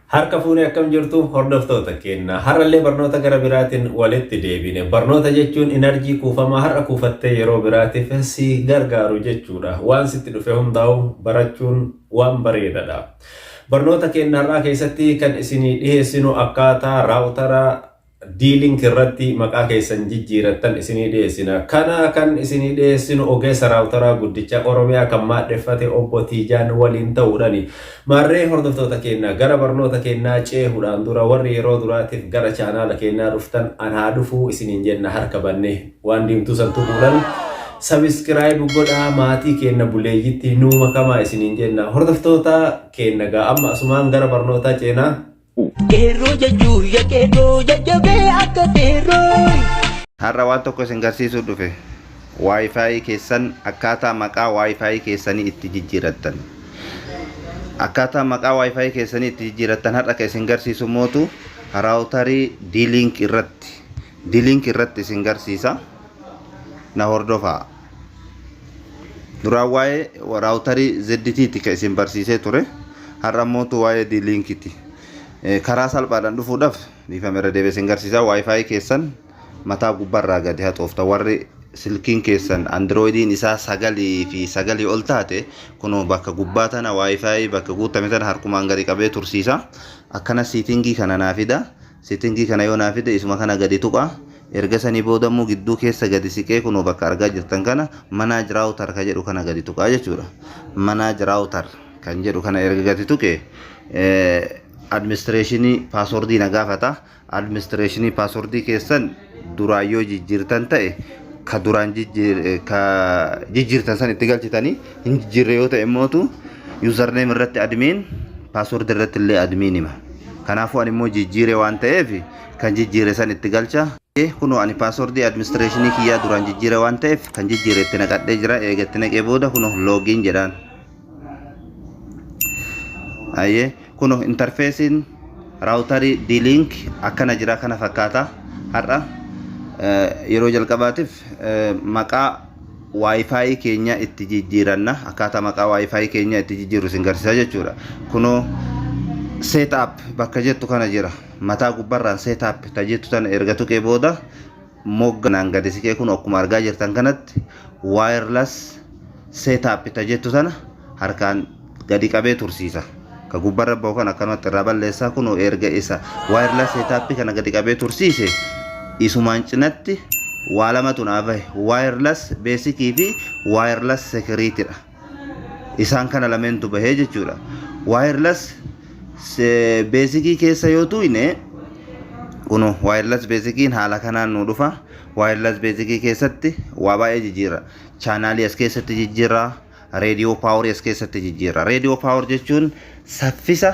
Harka fuunee akkam jirtu hordoftoota keenya har'allee barnoota gara biraatiin walitti deebine barnoota jechuun inarjii kuufamaa har'a kuufattee yeroo biraatiif si gargaaru jechuudha waan sitti dhufe hundaa'u barachuun waan bareedaadha. Barnoota keenya har'aa keessatti kan isinii dhiyeessinu akkaataa raawutara diilink irratti maqaa keessan jijjiirattan isinii dhiyeessina. Kana kan isinii dhiyeessinu ogeessa raawutaraa guddicha Oromiyaa kan maadheffate obbo Tiijaan waliin ta'uudhaani. Maarree hordoftoota keenya gara barnoota keenyaa ceehuudhaan dura warri yeroo duraatiif gara chaanaala keenyaa dhuftan anaa dhufuu isiniin jenna harka bannee waan diimtuu san tuquudhaan sabiskiraayib godhaa maatii keenya buleeyyitti nuu makamaa isiniin jenna. Hordoftoota keenya gaa amma asumaan gara barnootaa ceenaa. Keeroo jajjuu ya keeroo jajjabee akka keeroo. Har'a waan tokko isin garsiisuu dhufe Wi-Fi keessan akkaataa maqaa Wi-Fi keessanii itti jijjiirattan. Akkaataa maqaa Wi-Fi keessanii itti jijjiirattan har'a kan isin garsiisu mootu raawutarii D-Link irratti. D-Link irratti isin garsiisa. Na hordofaa. Duraan waa'ee raawutarii ZTT kan isin barsiisee ture. Har'a mootu waa'ee D-Linkiti. Karaa salphaadhaan dhufuudhaaf dhiifame irra deebi'ee isin garsiisa. Wi-Fi keessan mataa gubbaarraa gadi haxoofta. Warri silkiin keessan androidiin isaa 9 fi 9 ol taate kunoo bakka gubbaa tana Wi-Fi bakka guutame tana harkumaan gadi qabee tursiisa. Akkana siitingii kana naafida. Siitingii kana yoo naafide isuma kana gadi tuqa. Erga sanii boodamuu gidduu keessa gadi siqee kunoo bakka argaa jirtan kana manage router kan jedhu kana gadi tuqa jechuudha. Manage router kan jedhu kana erga gadi tuqe administreeshinii paaswordii na gaafata. Administreeshinii paaswordii keessan duraan yoo jijjiirtan ta'e ka duraan jijjiirtan san itti galchitanii hin jijjiirre yoo ta'e mootu username irratti admin paasword irratti illee admin hima. Kanaafuu ani immoo jijjiire waan ta'eef kan jijjiire san itti galcha. Kunoo ani paaswordii administreeshinii kiyyaa duraan jijjiire waan ta'eef kan jijjiire itti naqadhee jira. Eegatti naqee booda kunoo login jedhaan. Ayyee kunoo interfeesiin raawutarii D-Link akkana jira kana fakkaata. Har'a yeroo jalqabaatiif maqaa Wi-Fi keenya itti jijjiiranna. Akkaataa maqaa Wi-Fi keenya itti jijjiirru isin garsiisa jechuudha. Kunoo setup bakka jettu kana jira. Mataa gubbarraan setup tajettu tana erga tuqee booda mogganaan gadi siqee kun akkuma argaa jirtan kanatti wireless setup tajettu tana harkaan gadi qabee tursiisa. Ka gubbarra bahu kan akkanumatti irraa balleessaa kunoo erga isa wireless setup kana gadi qabee tursiise isumaan cinatti waa lamatu naaf bahe wireless basic fi wireless security dha. Isaan kana lameentu bahee jechuudha. Wireless basic keessa yoo tuine kuno wireless basic haala kanaan nu dhufa. Wireless basic keessatti waa baay'ee jijjiira. Channel as keessatti jijjiira. Radio power as keessatti jijjiira. Radio power jechuun saffisa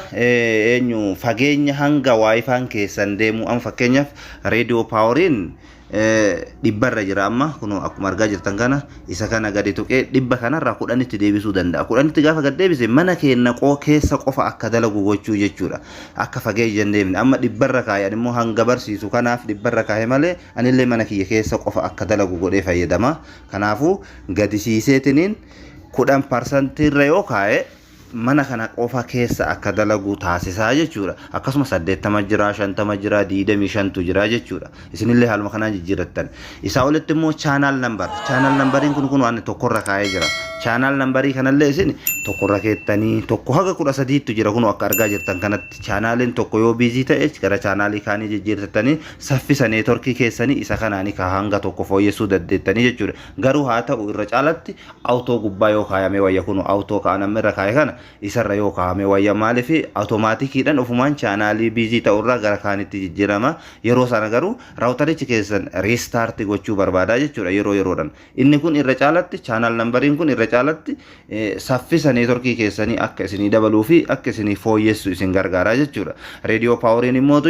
fageenya hanga Wi-Fi keessan deemu. Amma fakkeenyaaf radio poweriin dhibbarra jira amma kunoo akkuma argaa jirtan kana isa kana gadi tuqee dhibba kanarraa 10 itti deebisuu danda'a. 10 itti gaafa gad deebise mana keenya keessa qofa akka dalagu gochuu jechuudha. Akka fageenya deemne amma dhibbarra kaayaan immoo hanga barsiisu kanaaf dhibbarra kaayee malee anillee mana kiyya keessa qofa akka dalagu godhee fayyadama. Kanaafuu gadi siiseetiniin 10% irra yoo kaa'e mana kana qofa keessa akka dalagu taasisaa jechuudha. Akkasuma 80 jira, 50 jira, 25 jira jechuudha. Isinillee haaluma kanaan jijjiirattan. Isaa olitti immoo channel number. Channel numberiin kun waan tokkorra kaa'ee jira. Channel numberii kanallee isin tokkorra keettanii tokko haga 13tu jira kun akka argaa jirtan kanatti. Channelin tokko yoo busy ta'e gara channelii kaanii jijjiirtatanii saffisa networkii keessanii isa kanaanii ka hanga tokko fooyyessuu dandeettanii jechuudha. Garuu haa ta'u irra caalatti auto gubbaa yoo kaayame wayya kun auto kaaname irra kaayee kana isarra yoo kaa'ame wayya maaliif automaatikiidhaan ofumaan channelii busy ta'urraa gara kaanitti jijjiirama. Yeroo sana garuu raawutarichi keessan restart gochuu barbaada jechuudha yeroo yeroodhaan. Inni kun irra caalatti channel numberiin kun irra caalatti saffisa networkii keessanii akka isinii dabaluu fi akka isinii fooyyessu isin gargaara jechuudha. Radio poweriin immoo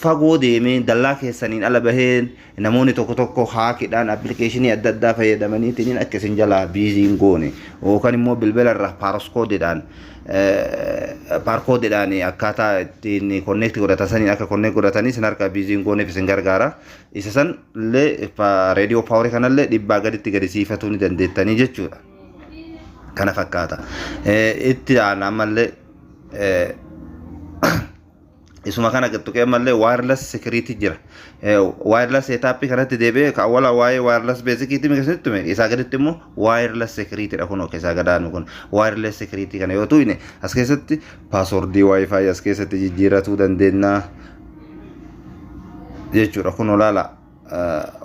fagoo deemee dallaa keessaniin ala baheen namoonni tokko haakiidhaan applicationii adda addaa fayyadamaniitiin akka isin jalaa biiziin goone yookaan immoo bilbila irraa paaskoodiidhaan barcode-dhaan akkaataa ittiin connect godhatanii akka connect godhatanii isin harka biiziin gooneef isin gargaara. Isa san illee radio power kanallee dhibbaa gaditti gadi siifatuu ni dandeettanii jechuudha. Kana fakkaata. Itti aanaa ammallee isuma kana tuqee ammallee wireless security jira. Wireless setup kanatti deebi'ee ka awwala waa'ee wireless basic mikasitti me isaa gaditti immoo wireless security dha kunoo keessaa gadaanu kun wireless security kana yoo tuine as keessatti password wifi as keessatti jijjiiratuu dandeenya jechuudha. Kunoo laala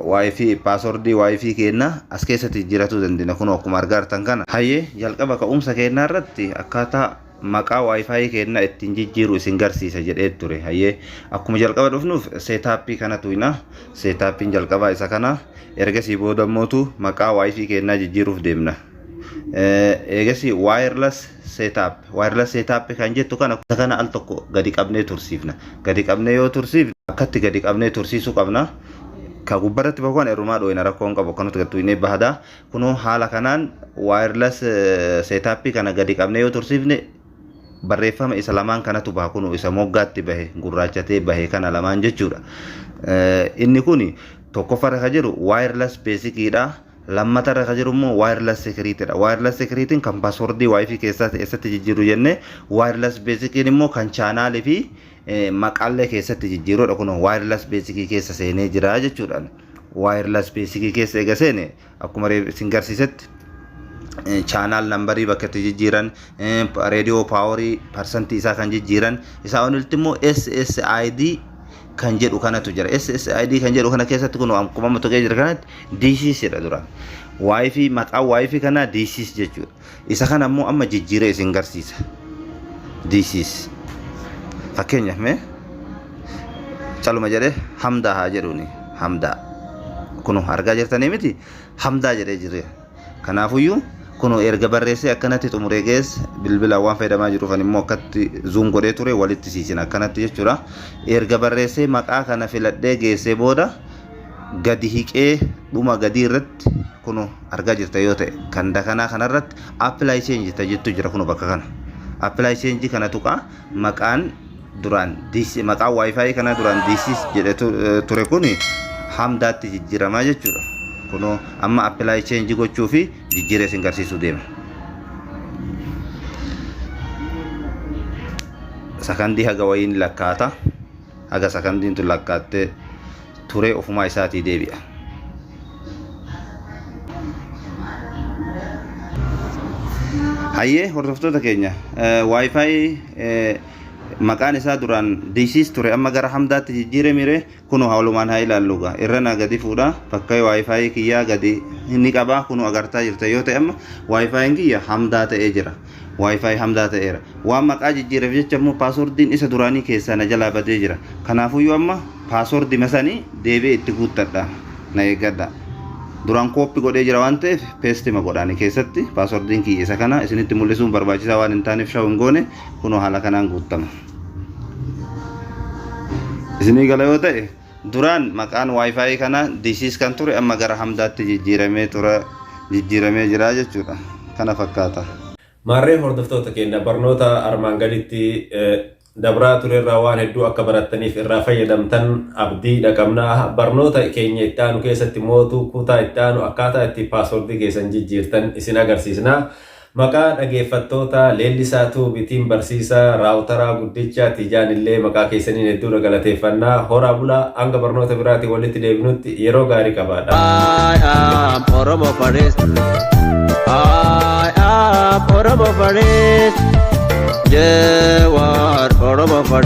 wifi password wifi kenna as keessatti jijjiiratuu dandeenya kunoo akkuma argaartan kana. Hayyee jalqaba ka'umsa kennaa irratti akkaataa maqaa wifi kenna ittiin jijjiiru isin garsiisa jedhee ture. Hayyee akkuma jalqaba dhufnuuf setup kana tuina setupin jalqaba isa kana ergasii booda mootu maqaa wifi kenna jijjiiruuf deemna. Eegasi wireless setup kan jettu kana al tokko gadi qabnee tursiifna. Gadi qabnee yoo tursiifne akkatti gadi qabnee tursiisuu qabna. Ka gubbaratti bahuun erumaa dho'ina rakkoon qabu kanatu gattuinee bahada kunoo haala kanaan wireless setup kana gadi qabnee yoo tursiifne barreeffama isa lamaan kanatu baha kunoo isa moggaatti bahe gurraachatee bahe kana lamaan jechuudha. Inni kuni tokkoffaarra ka jiru wireless basic dha. Lammatarra ka jiru immoo wireless security dha. Wireless security kan password wifi keessatti jijjiiru jenne wireless basic immoo kan channel fi maqaalee keessatti jijjiiruudha. Kun wireless basic keessa seenee jira jechuudha. Wireless basic keessa eega seene akkuma isin garsiisetti channel numberii bakka itti jijjiiran radio power percentage isaa kan jijjiiran isaa onilti immoo SSID kan jedhu kanatu jira. SSID kan jedhu kana keessatti kun akkuma matoqee jira kanatti DCS jedha duraan. Wifi maqaa wifi kana DCS jechuudha. Isa kana immoo amma jijjiiree isin garsiisa. DCS fakkeenyaaf mee caluma jedhee hamdaa haa jedhuuni. Hamdaa kun argaa jirtanii miti hamdaa jedhee jira. Kanaafuyyuu kun erga barreessee akkanatti xumuree geesse bilbila waan fayyadamaa jiruuf immoo akkatti zoom godhee ture walitti siisin akkanatti jechuudha. Erga barreessee maqaa kana filadhee geessee booda gadi hiqee dhuma gadi irratti kun argaa jirta yoo ta'e kan dakanaa kanarratti apply change jettu jira kun bakka kana. Apply change kana tuqaa maqaan duraan DC maqaa wifi kana duraan DC jedhe ture kun hamdaatti jijjiiramaa jechuudha. Kuno amma apply change gochuu fi jijjiiree isin garsiisuu deema. Sakandii haga wayiin lakkaata. Haga sakandiin tun lakkaattee ture ofumaa isaatii deebi'a. Hayyee hordoftoota keenya wifi maqaan isaa duraan DCS ture amma gara hamdaatti jijjiire mire kuno hawalumaan haa ilaalluga irrana gadi fuudha bakka wifi kiyyaa gadi inni qaba kuno agartaa jirta yoo ta'e amma wifi kiyya hamdaa ta'ee jira. Wifi hamdaa ta'eera waan maqaa jijjiireef jecha immoo passwordin isa duraanii keessaa na jalaa badee jira. Kanaafuyyuu amma password masanii deebi'ee itti guuttadha na eeggadha. Duraan copy godhee jira waan ta'eef paste ma godhaani keessatti passwordin kiyya isa kana isinitti mul'isuun barbaachisaa waan hin taaneef shawun goone kuno haala kanaan guuttama. Isinii gala yoo ta'e duraan maqaan wifi kana DCS kan ture amma gara hamdaatti jijjiiramee jira jechuudha. Kana fakkaata. Maarree hordoftoota keenya barnoota armaan gaditti dabraa turerraa waan hedduu akka barattaniif irraa fayyadamtan abdii dhaqabnaa. Barnoota keenya itti aanu keessatti mootuu kutaa itti aanu akkaataa itti paaswordii keessan jijjiirtan isin agarsiisna. Maqaa dhageeffattoota Leellisaa Tuubitiin barsiisaa raawutaraa guddicha Tijaan illee maqaa keessaniin hedduu galateeffannaa. Horaa bulaa hanga barnoota biraatti walitti deebinutti yeroo gaarii qabaadha. I am Oromo Forest. I am Oromo Forest. Jewar Oromo Forest.